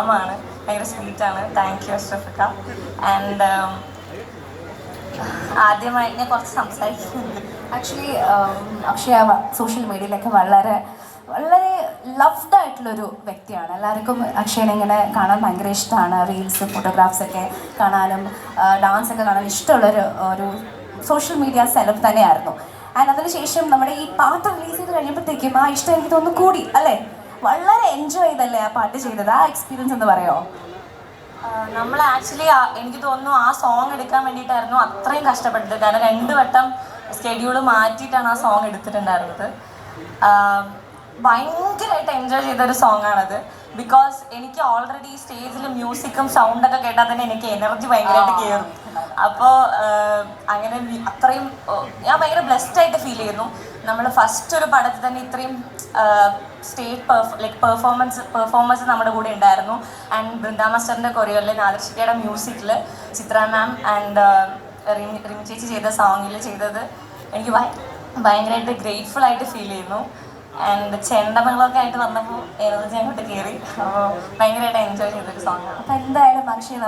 ആണ് ഭയങ്കര സ്വീറ്റാണ്. താങ്ക് യു അഷ്റഫിക്ക. ആൻഡ് ആദ്യമായി ഞാൻ കുറച്ച് സംസാരിക്കുന്നുണ്ട്. ആക്ച്വലി അക്ഷയ സോഷ്യൽ മീഡിയയിലൊക്കെ വളരെ വളരെ ലവ്ഡ് ആയിട്ടുള്ളൊരു വ്യക്തിയാണ്. എല്ലാവർക്കും അക്ഷയനെ ഇങ്ങനെ കാണാൻ ഭയങ്കര ഇഷ്ടമാണ്. റീൽസ് ഫോട്ടോഗ്രാഫ്സ് ഒക്കെ കാണാനും ഡാൻസ് ഒക്കെ കാണാൻ ഇഷ്ടമുള്ളൊരു ഒരു സോഷ്യൽ മീഡിയ സെലബ് തന്നെയായിരുന്നു. ആൻഡ് അതിനുശേഷം നമ്മുടെ ഈ പാട്ട് റിലീസ് ചെയ്ത് കഴിഞ്ഞപ്പോഴത്തേക്കും ആ ഇഷ്ടം എനിക്ക് തോന്നുന്നു കൂടി അല്ലേ? വളരെ എൻജോയ് ചെയ്തല്ലേ ആ പാട്ട് ചെയ്തത്? ആ എക്സ്പീരിയൻസ് എന്ന് പറയുമോ? നമ്മൾ ആക്ച്വലി എനിക്ക് തോന്നുന്നു ആ സോങ് എടുക്കാൻ വേണ്ടിയിട്ടായിരുന്നു അത്രയും കഷ്ടപ്പെട്ടത്. കാരണം 2 വട്ടം സ്കെഡ്യൂൾ മാറ്റിയിട്ടാണ് ആ സോങ് എടുത്തിട്ടുണ്ടായിരുന്നത്. ഭയങ്കരമായിട്ട് എൻജോയ് ചെയ്തൊരു സോങ് ആണത്. ബിക്കോസ് എനിക്ക് ഓൾറെഡി സ്റ്റേജിൽ മ്യൂസിക്കും സൗണ്ടൊക്കെ കേട്ടാൽ തന്നെ എനിക്ക് എനർജി ഭയങ്കരമായിട്ട് കയറും. അപ്പോൾ അങ്ങനെ അത്രയും ഞാൻ ഭയങ്കര ബ്ലെസ്ഡ് ആയിട്ട് ഫീൽ ചെയ്യുന്നു. നമ്മൾ ഫസ്റ്റ് ഒരു പടത്തിൽ തന്നെ ഇത്രയും സ്റ്റേജ് പെർഫോമൻസ് നമ്മുടെ കൂടെ ഉണ്ടായിരുന്നു. ആൻഡ് ബൃന്ദ മാസ്റ്ററിൻ്റെ കൊറിയോയിൽ നാദർഷിക്കയുടെ മ്യൂസിക്കിൽ ചിത്ര മാം ആൻഡ് റിമി ചേച്ചി ചെയ്ത സോങ്ങിൽ ചെയ്തത് എനിക്ക് ഭയങ്കരമായിട്ട് ഗ്രേറ്റ്ഫുൾ ആയിട്ട് ഫീൽ ചെയ്യുന്നു. ആൻഡ് ചെണ്ടമകളൊക്കെ ആയിട്ട് വന്നപ്പോൾ എനർജി അങ്ങോട്ട് കയറി. ഭയങ്കരമായിട്ട് എൻജോയ് ചെയ്തൊരു സോങ്ങാണ്. അപ്പം എന്തായാലും അക്ഷയ